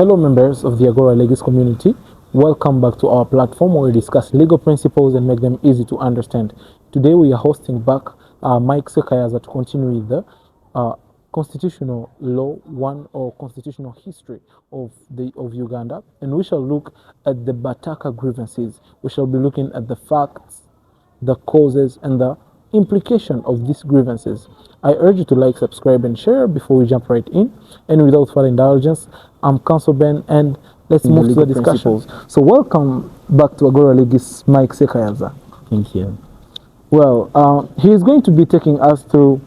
Hello, members of the Agora Legis community. Welcome back to our platform where we discuss legal principles and make them easy to understand. Today, we are hosting back Mike Ssekayaza to continue with the constitutional law one or constitutional history of Uganda, and we shall look at the Bataka grievances. We shall be looking at the facts, the causes, and the implication of these grievances. I urge you to like, subscribe, and share before we jump right in. And without further indulgence, I'm Council Ben, and let's move to the discussions. So, welcome back to Agora Legis, Mike Ssekayaza. Thank you. Well, he is going to be taking us through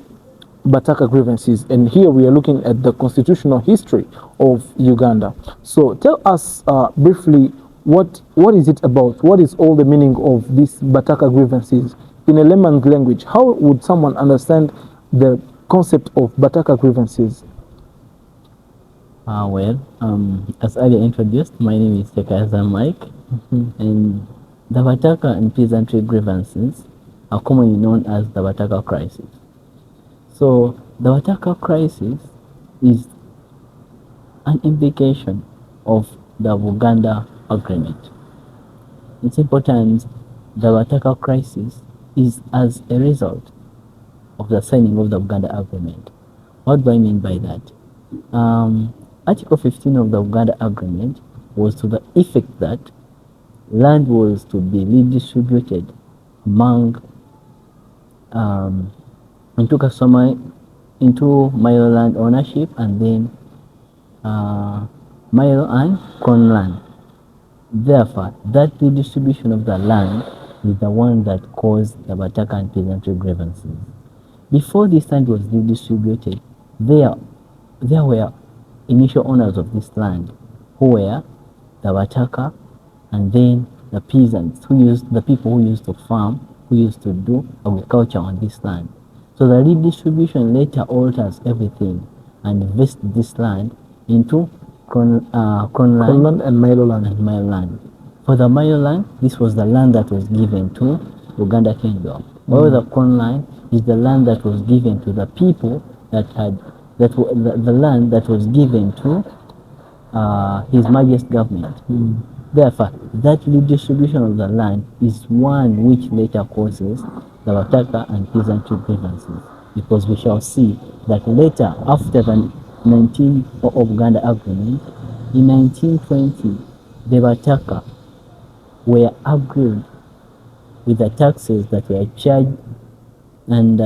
Bataka grievances, and here we are looking at the constitutional history of Uganda. So, tell us briefly what is it about? What is all the meaning of these Bataka grievances in a layman's language? How would someone understand the concept of Bataka grievances? As earlier introduced, my name is Ssekayaza Mike, and the Bataka and peasantry grievances are commonly known as the Bataka crisis. So, the Bataka crisis is an implication of the Buganda agreement. In simple terms, the Bataka crisis is as a result of the signing of the Buganda agreement. What do I mean by that? Article 15 of the Uganda agreement was to the effect that land was to be redistributed among into customary, into Milo land ownership, and then Milo and Corn land. Therefore, that redistribution of the land is the one that caused the Bataka and peasantry grievances. Before this land was redistributed, there were initial owners of this land who were the Bataka, and then the peasants the people who used to farm, who used to do agriculture on this land. So the redistribution later alters everything and vests this land into Corn land and Milo land. For the Milo land, this was the land that was given to Uganda Kingdom. While the Corn land is the land that was given to the people the land that was given to His Majesty's government. Therefore, that redistribution of the land is one which later causes the Bataka and peasantry grievances, because we shall see that later, after the 19 of Uganda agreement, in 1920, the Bataka were agreed with the taxes that were charged, and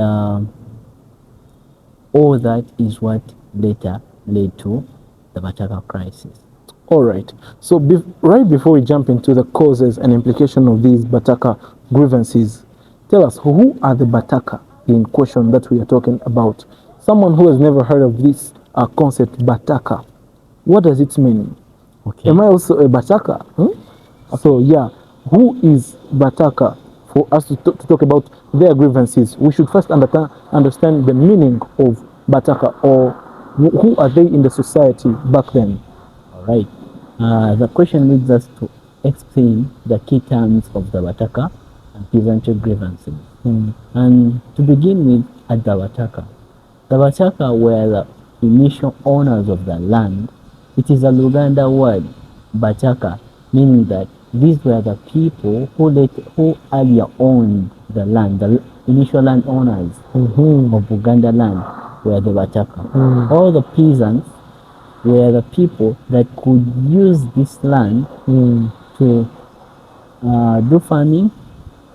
all that is what later led to the Bataka crisis. All right. So right before we jump into the causes and implication of these Bataka grievances, tell us, who are the Bataka in question that we are talking about? Someone who has never heard of this concept, Bataka. What does it mean? Okay. Am I also a Bataka? Okay. So yeah, who is Bataka? For us to talk about their grievances, we should first understand the meaning of Bataka, or who are they in the society back then? All right. The question leads us to explain the key terms of the Bataka and peasantry grievances. And to begin with, at the Bataka were the initial owners of the land. It is a Luganda word, Bataka, meaning that these were the people who earlier owned the land. The initial landowners of Buganda land were the Bataka. All the peasants were the people that could use this land to do farming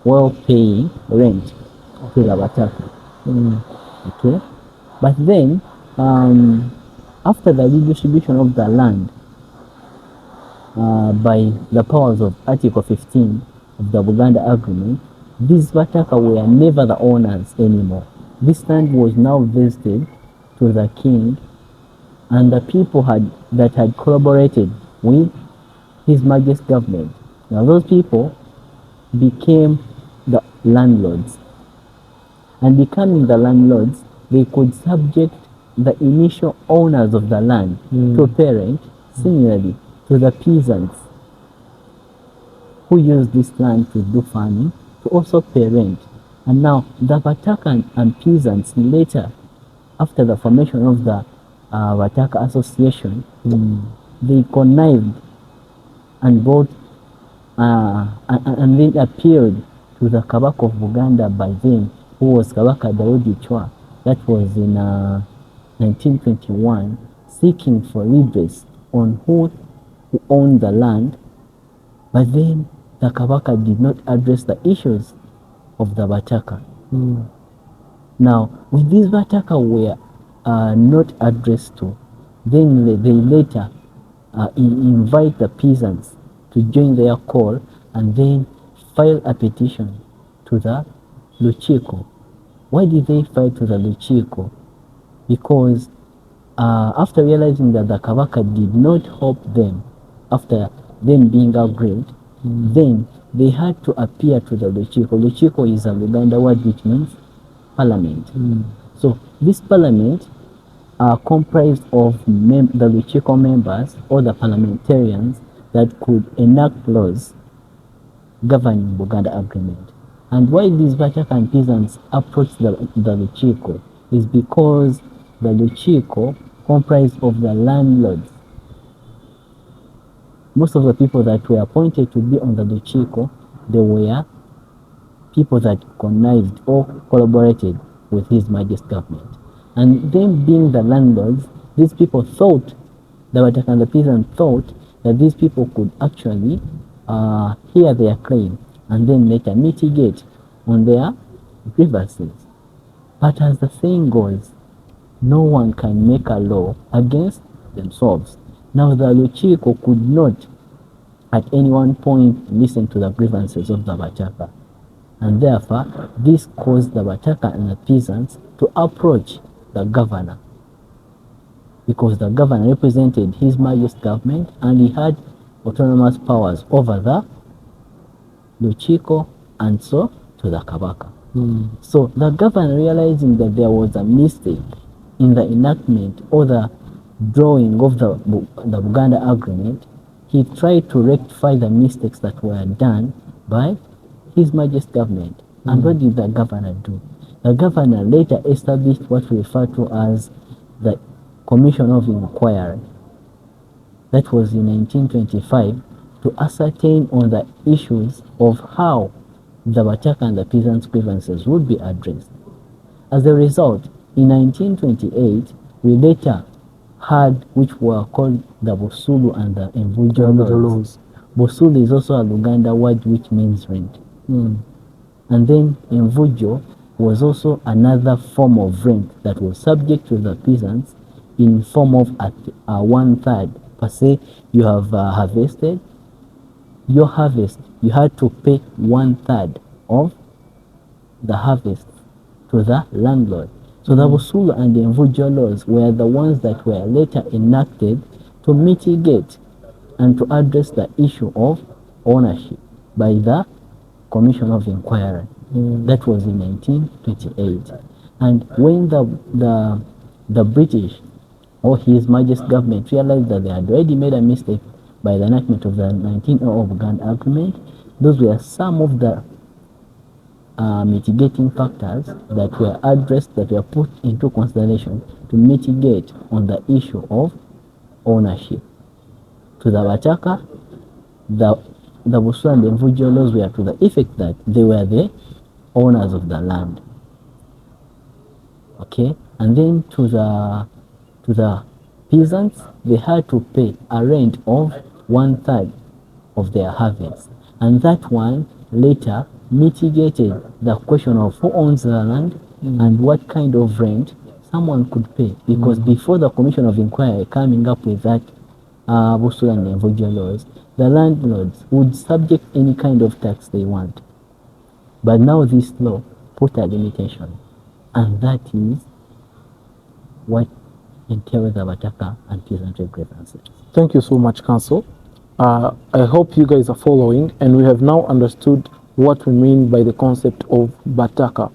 while paying rent to the Bataka. Okay, but then after the redistribution of the land by the powers of Article 15 of the Buganda Agreement, these Bataka were never the owners anymore. This land was now vested to the king and the people that had collaborated with His Majesty's government. Now those people became the landlords, and becoming the landlords, they could subject the initial owners of the land to pay rent, similarly to the peasants who used this land to do farming to also pay rent. And now the Bataka and peasants later, after the formation of the Bataka Association, they connived and brought and then appealed to the Kabaka of Buganda by then, who was Kabaka Daudi Chwa. That was in 1921, seeking for redress on who owned the land. But then the Kabaka did not address the issues of the Bataka. Now, when these Bataka were not addressed to, then they later invite the peasants to join their call and then file a petition to the Luchiko. Why did they file to the Luchiko? Because after realizing that the Kabaka did not help them after them being aggrieved, then they had to appear to the Luchiko. Luchiko is a Luganda word which means parliament. So this parliament comprised of the Luchiko members or the parliamentarians that could enact laws governing Buganda agreement. And why these Bataka peasants approached the Luchiko is because the Luchiko comprised of the landlords. Most of the people that were appointed to be on the Luchiko, they were people that connived or collaborated with His Majesty's government. And them being the landlords, these people thought, the Bataka and the peasants thought that these people could actually hear their claim and then later mitigate on their grievances. But as the saying goes, no one can make a law against themselves. Now the Luchiko could not at any one point listen to the grievances of the Bataka. And therefore, this caused the Bataka and the peasants to approach the governor, because the governor represented His Majesty's government and he had autonomous powers over the Luchiko and so to the Kabaka. So the governor, realizing that there was a mistake in the enactment or the drawing of the Buganda agreement, he tried to rectify the mistakes that were done by His Majesty's government. And what did the governor do? The governor later established what we refer to as the Commission of Inquiry. That was in 1925 to ascertain on the issues of how the Bataka and the peasants' grievances would be addressed. As a result, in 1928, we later had which were called the Bosulu and the Envujo laws. Bosulu is also a Luganda word which means rent. And then Envujo was also another form of rent that was subject to the peasants in form of a 1/3. Per se, you have harvested your harvest, you had to pay 1/3 of the harvest to the landlord. So the Bosulu and the Envujo laws were the ones that were later enacted to mitigate and to address the issue of ownership by the Commission of Inquiry. That was in 1928. And when the British or His Majesty's government realized that they had already made a mistake by the enactment of the 1900 Buganda Agreement, those were some of the mitigating factors that were addressed, that were put into consideration to mitigate on the issue of ownership. To the Bataka, the Bosulu and the Envujo laws were to the effect that they were the owners of the land. Okay, and then to the peasants, they had to pay a rent of 1/3 of their harvest, and that one later mitigated the question of who owns the land and what kind of rent someone could pay, because before the Commission of Inquiry coming up with that Bosulu and Envujo laws, the landlords would subject any kind of tax they want. But now this law put a limitation, and that is what entails the Bataka and peasantry grievances. Thank you so much, Council. I hope you guys are following, and we have now understood what we mean by the concept of Bataka.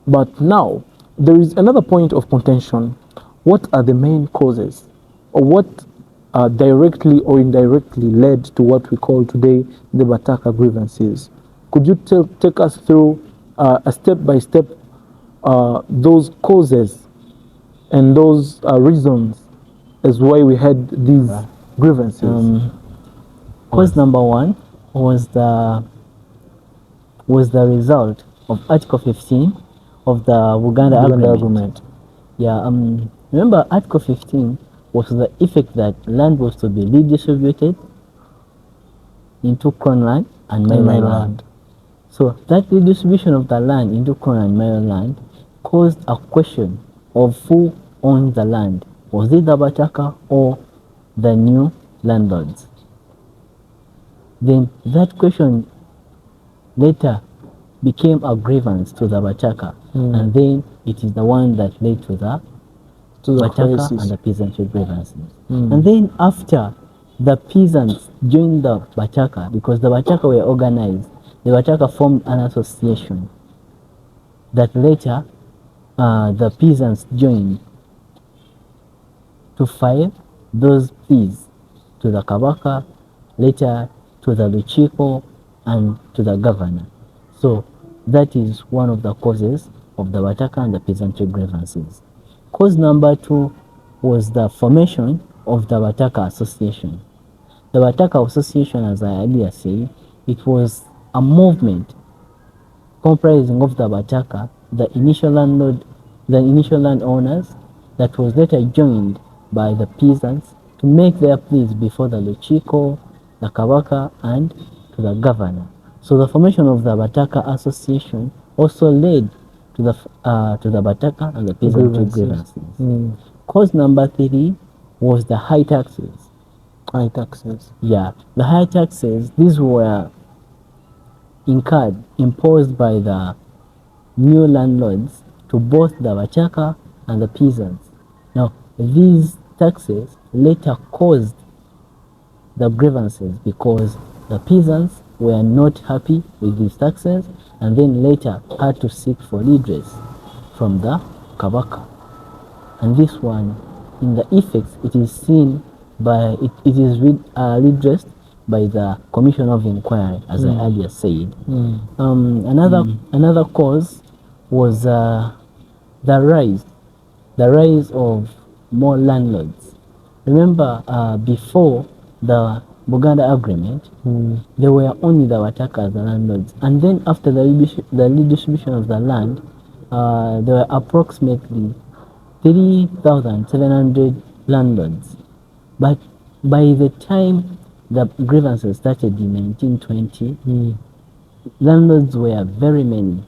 But now, there is another point of contention. What are the main causes, or what directly or indirectly led to what we call today the Bataka grievances? Could you take us through a step-by-step those causes and those reasons as why we had these Grievances. Cause number one was the result of Article 15 of the Uganda Agreement. Yeah, remember Article 15 was the effect that land was to be redistributed into Crown land and Mayoral land. So that redistribution of the land into Crown and Mayoral land caused a question of who owned the land. Was it the Bataka or the new landlords? Then that question later became a grievance to the Bataka, and then it is the one that led to the Bataka crisis and the peasantry grievances. And then after the peasants joined the Bataka, because the Bataka were organized, the Bataka formed an association that later the peasants joined to file those pleas to the Kabaka, later to the Luchiko, and to the governor. So that is one of the causes of the Bataka and the peasantry grievances. Cause number two was the formation of the Bataka Association. The Bataka Association, as I earlier said, it was a movement comprising of the Bataka, the initial landowners, that was later joined by the peasants to make their pleas before the Luchiko, the Kabaka, and to the governor. So the formation of the Bataka Association also led to the Bataka and the peasantry grievances. Cause number three was the high taxes. High taxes. Yeah, the high taxes, these were imposed by the new landlords to both the Bataka and the peasants. Now, these taxes later caused the grievances because the peasants were not happy with these taxes and then later had to seek for redress from the Kabaka. And this one, in the effects, it is seen by, it is redressed by the Commission of Inquiry, as I earlier said. Another cause was the rise of more landlords. Remember, before the Buganda Agreement, there were only the Bataka as the landlords, and then after the redistribution of the land, there were approximately 3,700 landlords. But by the time the grievances started in 1920, landlords were very many,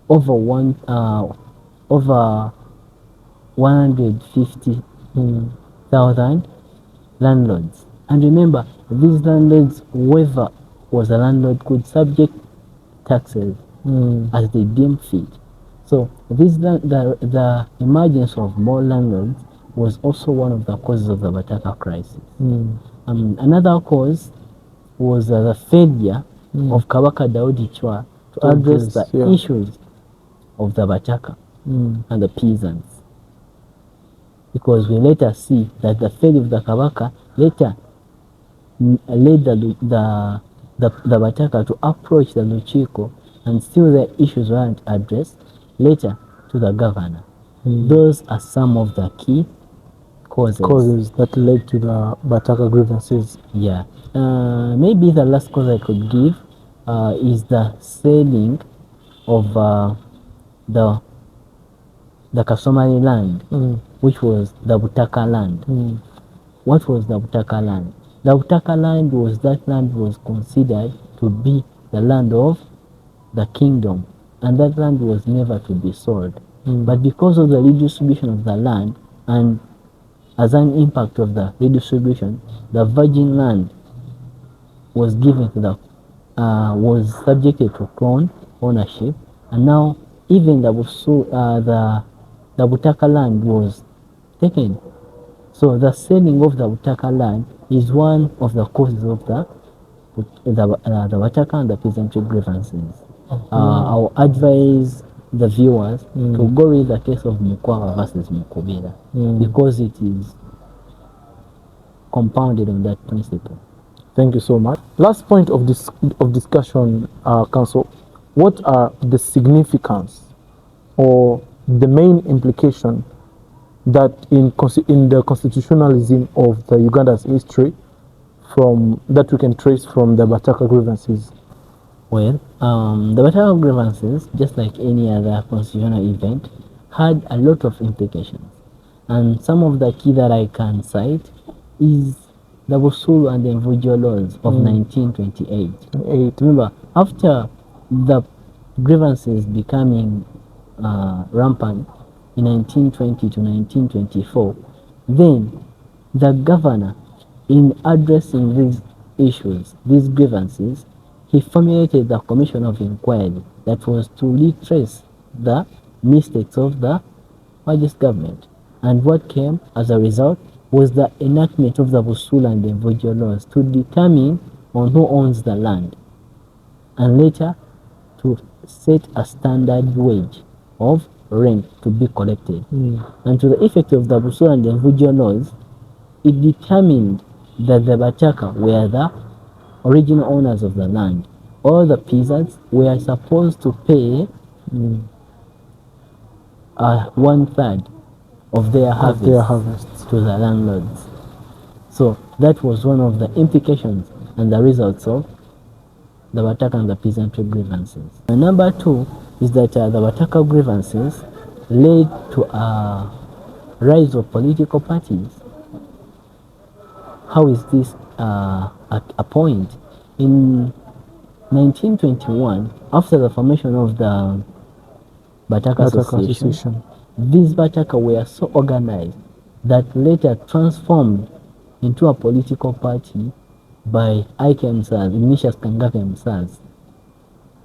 over 150,000 landlords. And remember, these landlords, whoever was a landlord, could subject taxes as they deem fit. So the emergence of more landlords was also one of the causes of the Bataka crisis. Another cause was the failure of Kabaka Daudi Chwa to address the issues of the Bataka and the peasants. Because we later see that the failure of the Kabaka later led the Bataka to approach the Luchiko, and still the issues weren't addressed, later to the governor. Those are some of the key causes that led to the Bataka grievances. Yeah. Maybe the last cause I could give is the selling of the customary land, which was the Bataka land. What was the Bataka land? The Bataka land was considered to be the land of the kingdom, and that land was never to be sold. But because of the redistribution of the land, and as an impact of the redistribution, the virgin land was given to was subjected to crown ownership, and now even the Bataka land was taken. So the selling of the Bataka land is one of the causes of the Bataka and the peasantry grievances. I'll advise the viewers to go read the case of Mukwawa versus Mukubira, because it is compounded on that principle. Thank you so much. Last point of discussion, Council. What are the significance or the main implication that in the constitutionalism of the Uganda's history from that we can trace from the Bataka grievances? Well, the Bataka Grievances, just like any other constitutional event, had a lot of implications. And some of the key that I can cite is the Busulu and the Mvujjo laws of 1928. Remember, after the grievances becoming rampant in 1920 to 1924, then the governor, in addressing these issues, these grievances, he formulated the commission of inquiry that was to retrace the mistakes of the Majesty government. And what came as a result was the enactment of the Busulu and the Mvujjo laws to determine on who owns the land, and later to set a standard wage of rent to be collected. And to the effect of the Busulu and the Mvujjo laws, it determined that the Bataka were the original owners of the land. All the peasants were supposed to pay 1/3 of their harvest to the landlords. So that was one of the implications and the results of the Bataka and the peasantry grievances. And number two is that the Bataka grievances led to a rise of political parties. How is this a point? In 1921, after the formation of the Bataka Association, these Bataka were so organized that later transformed into a political party by Ike himself, Ignatius Kangave himself,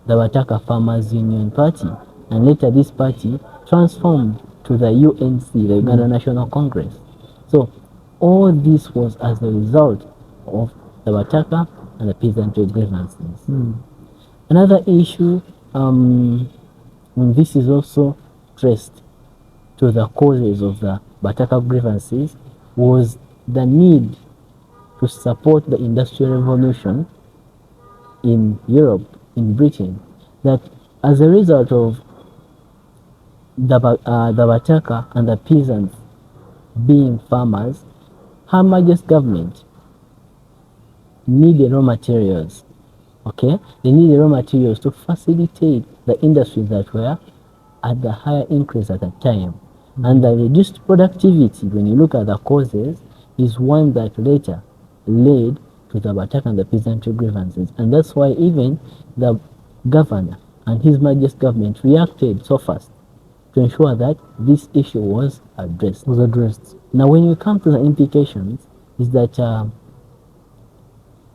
the Bataka Farmers Union Party, and later this party transformed to the UNC, the Uganda National Congress. So all this was as a result of the Bataka and the peasantry grievances. Another issue, this is also traced to the causes of the Bataka grievances, was the need to support the Industrial Revolution in Europe, in Britain, that as a result of the Bataka and the peasants being farmers, Her Majesty's government needed raw materials. Okay, they needed raw materials to facilitate the industries that were at the higher increase at that time. And the reduced productivity, when you look at the causes, is one that later led to the Bataka and the peasantry grievances. And that's why even the governor and His Majesty's government reacted so fast to ensure that this issue was addressed. Now, when you come to the implications, is that the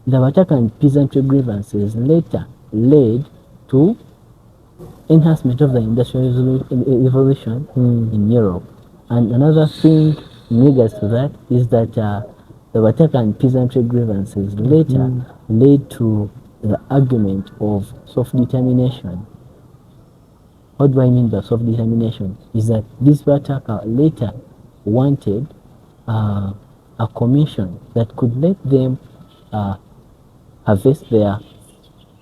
Bataka and peasantry grievances later led to enhancement of the industrial revolution in Europe. And another thing in regards to that is that the Bataka and peasantry grievances later led to the argument of self-determination. What do I mean by self-determination? Is that this Bataka later wanted a commission that could let them harvest their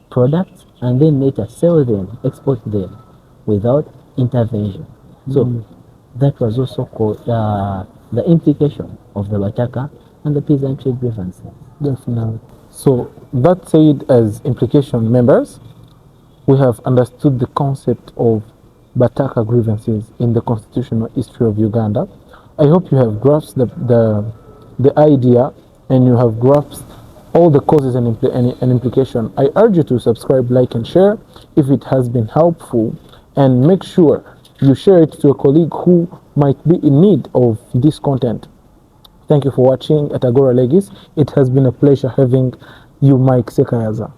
products and then later sell them, export them without intervention. So that was also called the implication of the Bataka and the peasantry grievances. Definitely. So that said, as implication members, we have understood the concept of Bataka grievances in the constitutional history of Uganda. I hope you have grasped the idea and you have grasped all the causes and implication. I urge you to subscribe, like, and share if it has been helpful, and make sure you share it to a colleague who might be in need of this content. Thank you for watching at Agora Legis. It has been a pleasure having you, Mike Ssekayaza.